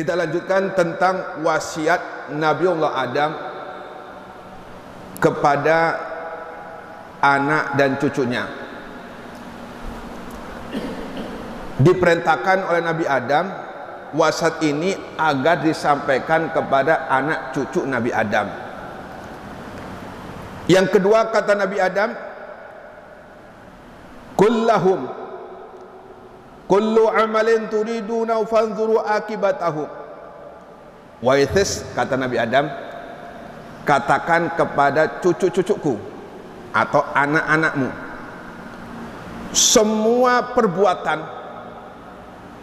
Kita lanjutkan tentang wasiat Nabiullah Adam kepada anak dan cucunya. Diperintahkan oleh Nabi Adam wasiat ini agar disampaikan kepada anak cucu Nabi Adam. Yang kedua, kata Nabi Adam, kullahum kullu amalin turiduna fanzuru akibatahu. Waitis, kata Nabi Adam, katakan kepada cucu-cucuku atau anak-anakmu, semua perbuatan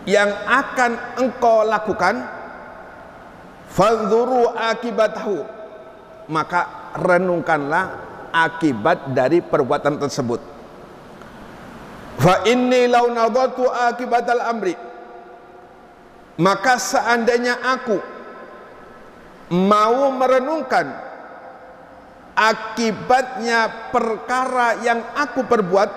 yang akan engkau lakukan, fanzuru akibatahu, maka renungkanlah akibat dari perbuatan tersebut. Fa inni law nadatu akibatal amri, maka seandainya aku mau merenungkan akibatnya perkara yang aku perbuat,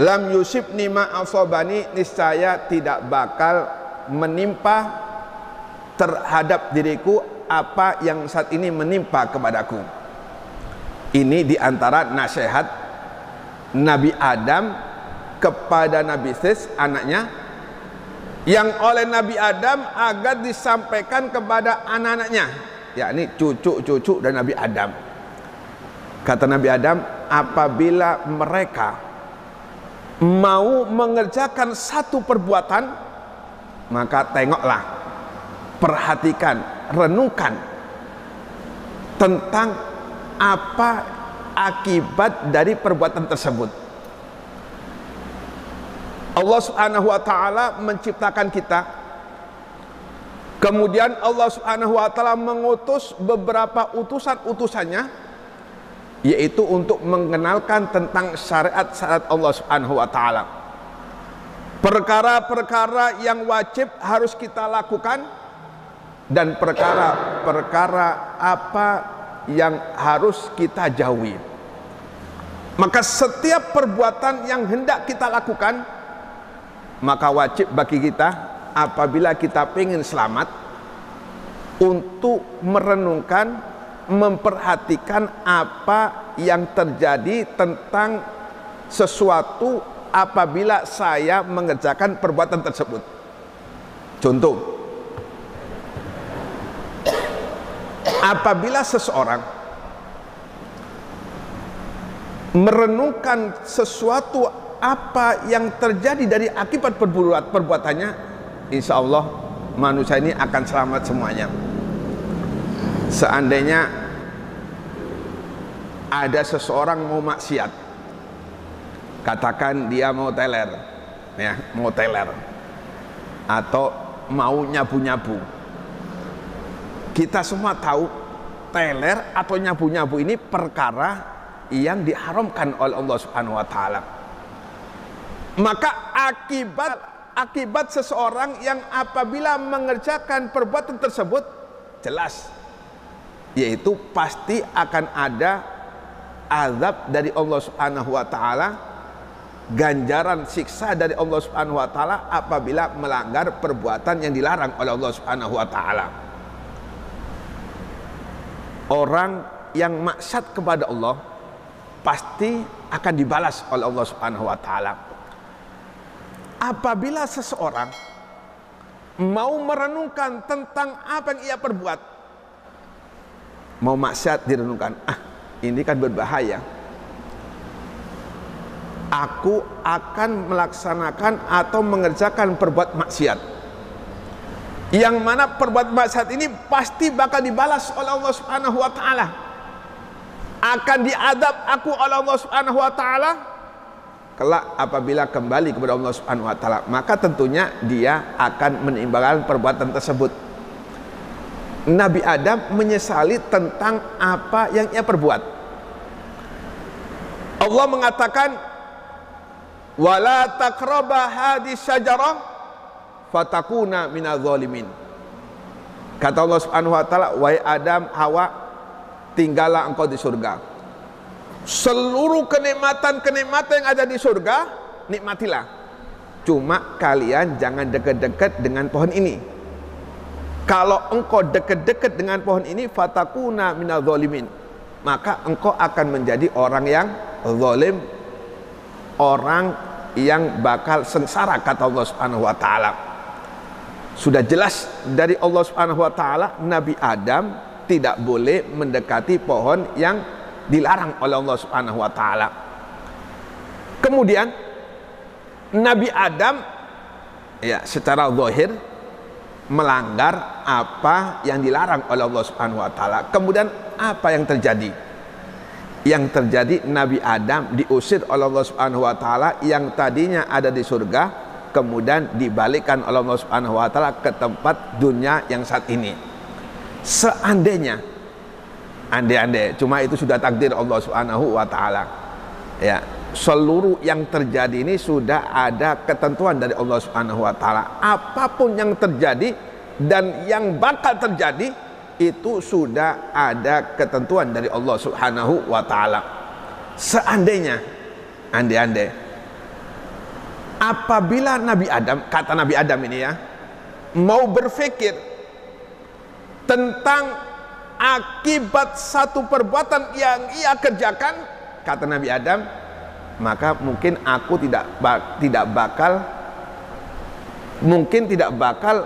lam yusibni ma asabani, niscaya tidak bakal menimpa terhadap diriku apa yang saat ini menimpa kepadaku. Ini diantara nasihat Nabi Adam kepada Nabi Sis, anaknya, yang oleh Nabi Adam agar disampaikan kepada anak-anaknya, yakni cucu-cucu dan Nabi Adam. Kata Nabi Adam, apabila mereka mau mengerjakan satu perbuatan, maka tengoklah, perhatikan, renungkan tentang apa akibat dari perbuatan tersebut. Allah Subhanahu wa ta'ala menciptakan kita, kemudian Allah Subhanahu wa ta'ala mengutus beberapa utusan-utusannya, yaitu untuk mengenalkan tentang syariat-syariat Allah Subhanahu wa ta'ala, perkara-perkara yang wajib harus kita lakukan, dan perkara-perkara apa yang harus kita jauhi. Maka setiap perbuatan yang hendak kita lakukan, maka wajib bagi kita apabila kita ingin selamat untuk merenungkan, memperhatikan apa yang terjadi tentang sesuatu apabila saya mengerjakan perbuatan tersebut. Contoh, apabila seseorang merenungkan sesuatu apa yang terjadi dari akibat perbuatannya, insya Allah manusia ini akan selamat semuanya. Seandainya ada seseorang mau maksiat, katakan dia mau teler, ya, mau teler atau mau nyabu-nyabu. Kita semua tahu teler atau nyabu-nyabu ini perkara yang diharamkan oleh Allah Subhanahu wa ta'ala. Maka akibat seseorang yang apabila mengerjakan perbuatan tersebut jelas, yaitu pasti akan ada azab dari Allah Subhanahu wa ta'ala, ganjaran siksa dari Allah Subhanahu wa ta'ala apabila melanggar perbuatan yang dilarang oleh Allah Subhanahu wa ta'ala. Orang yang maksiat kepada Allah pasti akan dibalas oleh Allah Subhanahu wa ta'ala. Apabila seseorang mau merenungkan tentang apa yang ia perbuat, mau maksiat direnungkan, ini kan berbahaya, aku akan melaksanakan atau mengerjakan perbuatan maksiat, yang mana perbuatan maksiat ini pasti bakal dibalas oleh Allah Subhanahu wa ta'ala, akan diadab aku oleh Allah Subhanahu wa ta'ala kelak apabila kembali kepada Allah Subhanahu wa ta'ala. Maka tentunya dia akan menimbulkan perbuatan tersebut. Nabi Adam menyesali tentang apa yang ia perbuat. Allah mengatakan, wala taqraba hadis syajarah fatakuna minadh dhalimin. Kata Allah Subhanahu wa ta'ala, wahai Adam, Hawa, tinggallah engkau di surga. Seluruh kenikmatan-kenikmatan yang ada di surga nikmatilah, cuma kalian jangan dekat-dekat dengan pohon ini. Kalau engkau dekat-dekat dengan pohon ini, fatakuna minadh dhalimin, maka engkau akan menjadi orang yang zalim, orang yang bakal sengsara, kata Allah Subhanahu wa taala. Sudah jelas dari Allah Subhanahu wa taala, Nabi Adam tidak boleh mendekati pohon yang dilarang oleh Allah Subhanahu wa taala. Kemudian Nabi Adam ya secara zahir melanggar apa yang dilarang oleh Allah Subhanahu wa taala. Kemudian apa yang terjadi? Yang terjadi, Nabi Adam diusir oleh Allah Subhanahu wa taala, yang tadinya ada di surga kemudian dibalikkan oleh Allah Subhanahu wa taala ke tempat dunia yang saat ini. Seandainya, andai-andai, cuma itu sudah takdir Allah Subhanahu wa taala. Ya, seluruh yang terjadi ini sudah ada ketentuan dari Allah Subhanahu wa taala. Apapun yang terjadi dan yang bakal terjadi itu sudah ada ketentuan dari Allah Subhanahu wa taala. Seandainya, andai-andai, apabila Nabi Adam, kata Nabi Adam ini ya, mau berpikir tentang akibat satu perbuatan yang ia kerjakan, kata Nabi Adam, maka mungkin aku tidak bakal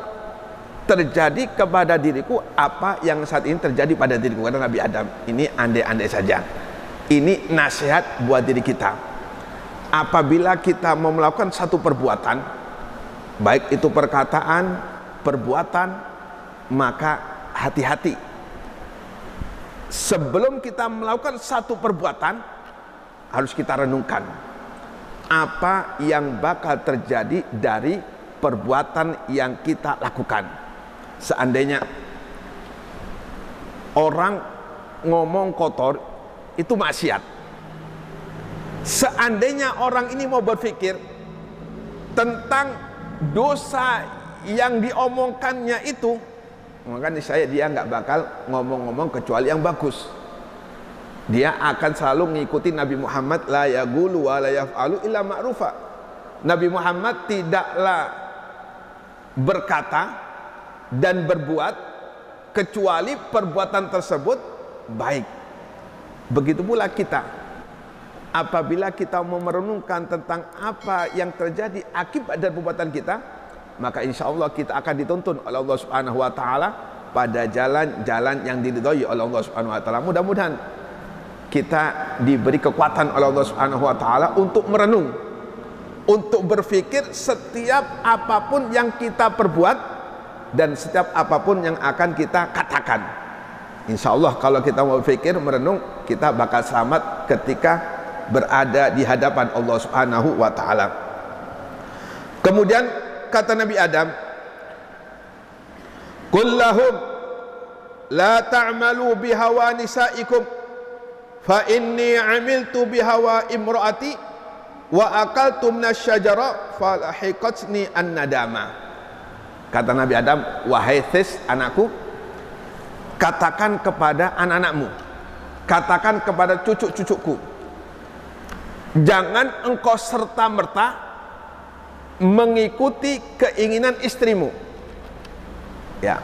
terjadi kepada diriku apa yang saat ini terjadi pada diriku, kata Nabi Adam. Ini andai-andai saja. Ini nasihat buat diri kita. Apabila kita mau melakukan satu perbuatan, baik itu perkataan, perbuatan, maka hati-hati. Sebelum kita melakukan satu perbuatan, harus kita renungkan apa yang bakal terjadi dari perbuatan yang kita lakukan. Seandainya orang ngomong kotor, itu maksiat. Seandainya orang ini mau berpikir tentang dosa yang diomongkannya itu, maka saya dia nggak bakal ngomong-ngomong kecuali yang bagus. Dia akan selalu mengikuti Nabi Muhammad, la yaqulu wa la yaf'alu illa ma'rufa. Nabi Muhammad tidaklah berkata dan berbuat kecuali perbuatan tersebut baik. Begitu pula kita, apabila kita mau merenungkan tentang apa yang terjadi akibat dari perbuatan kita, maka insya Allah kita akan dituntun oleh Allah Subhanahu wa taala pada jalan-jalan yang diridhoi oleh Allah Subhanahu wa taala. Mudah-mudahan kita diberi kekuatan oleh Allah Subhanahu wa taala untuk merenung, untuk berpikir setiap apapun yang kita perbuat dan setiap apapun yang akan kita katakan. Insya Allah kalau kita mau berpikir, merenung, kita bakal selamat ketika berada di hadapan Allah Subhanahu wa taala. Kemudian kata Nabi Adam, qul lahum la ta'malu bihawa nisaikum fa inni 'amiltu bihawa imraati wa akaltu minasyajara fa lahiqatni an-nadama. Kata Nabi Adam, wahai Tis, anakku, katakan kepada anak-anakmu, katakan kepada cucu-cucuku, jangan engkau serta-merta mengikuti keinginan istrimu. Ya,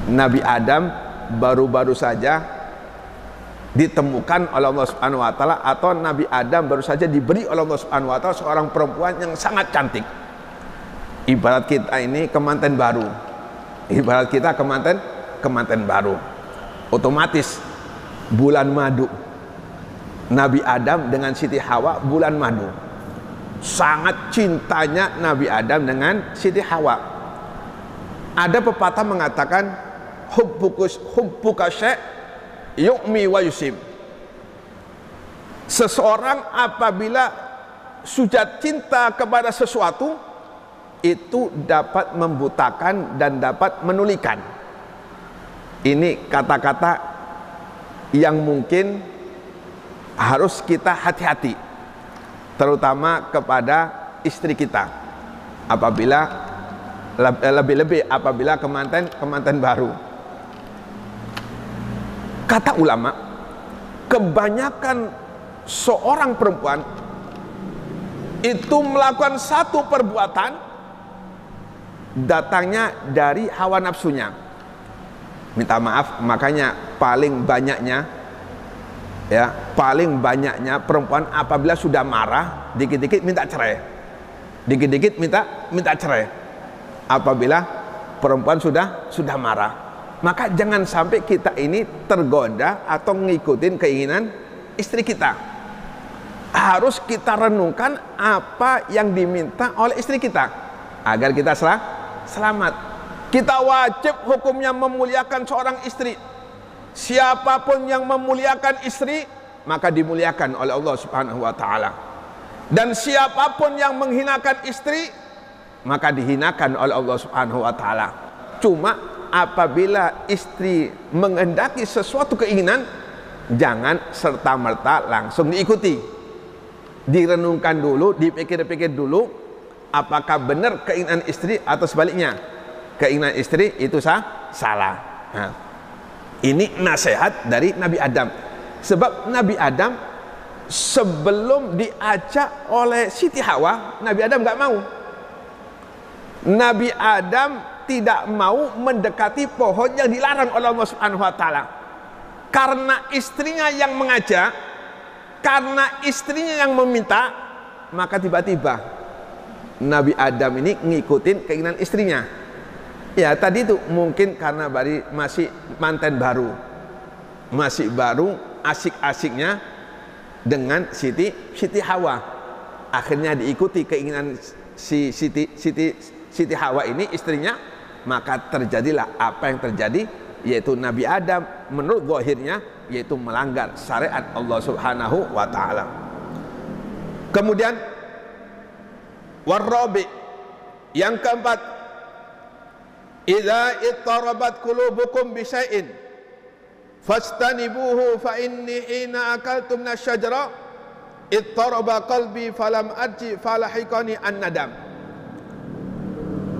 Nabi Adam baru-baru saja ditemukan oleh Allah Subhanahu wa taala, atau Nabi Adam baru saja diberi oleh Allah Subhanahu wa taala seorang perempuan yang sangat cantik. Ibarat kita ini kemanten baru, ibarat kita kemanten baru, otomatis bulan madu. Nabi Adam dengan Siti Hawa bulan madu. Sangat cintanya Nabi Adam dengan Siti Hawa. Ada pepatah mengatakan, hubbuka syai' yu'mi wa yusim. Seseorang apabila sudah cinta kepada sesuatu, itu dapat membutakan dan dapat menulikan. Ini kata-kata yang mungkin harus kita hati-hati, terutama kepada istri kita. Apabila lebih-lebih apabila kemanten baru. Kata ulama, kebanyakan seorang perempuan, itu melakukan satu perbuatan datangnya dari hawa nafsunya. Minta maaf, makanya paling banyaknya perempuan apabila sudah marah, dikit-dikit minta cerai. Dikit-dikit minta cerai. Apabila perempuan sudah marah. Maka jangan sampai kita ini tergoda atau ngikutin keinginan istri kita. Harus kita renungkan apa yang diminta oleh istri kita agar kita selamat. Kita wajib hukumnya memuliakan seorang istri. Siapapun yang memuliakan istri, maka dimuliakan oleh Allah Subhanahu wa taala. Dan siapapun yang menghinakan istri, maka dihinakan oleh Allah Subhanahu wa taala. Cuma apabila istri menghendaki sesuatu keinginan, jangan serta-merta langsung diikuti. Direnungkan dulu, dipikir-pikir dulu, apakah benar keinginan istri atau sebaliknya. Keinginan istri itu salah. Nah, ini nasihat dari Nabi Adam. Sebab Nabi Adam sebelum diajak oleh Siti Hawa, Nabi Adam nggak mau. Nabi Adam tidak mau mendekati pohon yang dilarang oleh Allah Subhanahu wa taala. Karena istrinya yang mengajak, karena istrinya yang meminta, maka tiba-tiba Nabi Adam ini ngikutin keinginan istrinya. Ya tadi itu mungkin karena masih manten baru, masih baru asik-asiknya dengan Siti Hawa. Akhirnya diikuti keinginan si Siti Hawa ini istrinya, maka terjadilah apa yang terjadi, yaitu Nabi Adam menurut zahirnya yaitu melanggar syariat Allah Subhanahu wa taala. Kemudian warabi, yang keempat, idza ittarabat qulubukum bi syai'in fastanibuhu fa inni hina akaltu minasyajara ittaraba qalbi falam arji falahiqani an-nadam.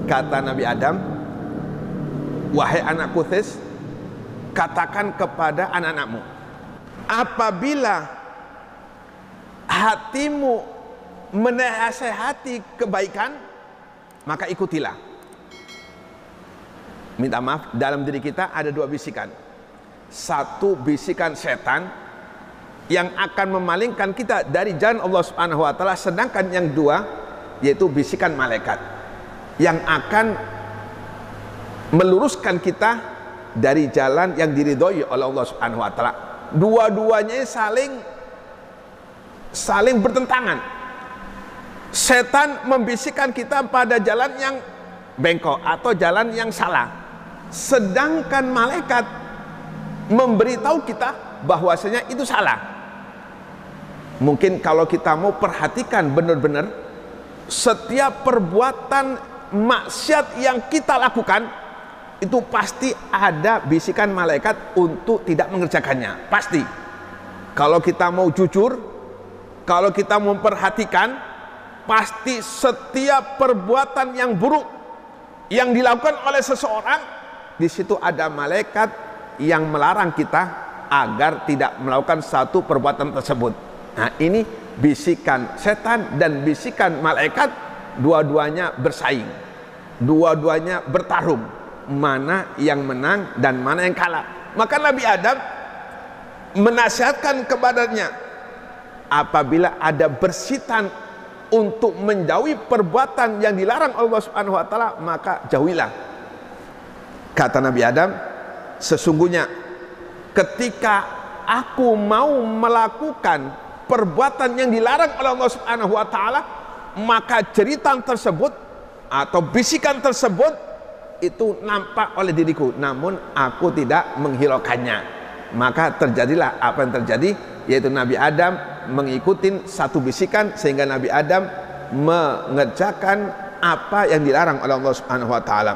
Kata Nabi Adam, wahai anak Kuthis, katakan kepada anak-anakmu, apabila hatimu menasehati kebaikan, maka ikutilah. Minta maaf, dalam diri kita ada dua bisikan. Satu bisikan setan yang akan memalingkan kita dari jalan Allah Subhanahu wa taala, sedangkan yang dua yaitu bisikan malaikat yang akan meluruskan kita dari jalan yang diridhoi oleh Allah Subhanahu wa taala. Dua-duanya saling bertentangan. Setan membisikkan kita pada jalan yang bengkok atau jalan yang salah. Sedangkan malaikat memberitahu kita bahwasanya itu salah. Mungkin kalau kita mau perhatikan benar-benar, setiap perbuatan maksiat yang kita lakukan itu pasti ada bisikan malaikat untuk tidak mengerjakannya. Pasti. Kalau kita mau jujur, kalau kita memperhatikan, pasti setiap perbuatan yang buruk yang dilakukan oleh seseorang, di situ ada malaikat yang melarang kita agar tidak melakukan satu perbuatan tersebut. Nah, ini bisikan setan dan bisikan malaikat, dua-duanya bersaing, dua-duanya bertarung, mana yang menang dan mana yang kalah. Maka Nabi Adam menasihatkan kepadanya, apabila ada bersitan untuk menjauhi perbuatan yang dilarang Allah Subhanahu wa taala, maka jauhilah. Kata Nabi Adam, sesungguhnya ketika aku mau melakukan perbuatan yang dilarang oleh Allah Subhanahu wa taala, maka jeritan tersebut atau bisikan tersebut itu nampak oleh diriku, namun aku tidak menghiraukannya. Maka terjadilah apa yang terjadi, yaitu Nabi Adam mengikuti satu bisikan sehingga Nabi Adam mengerjakan apa yang dilarang oleh Allah Subhanahu wa taala.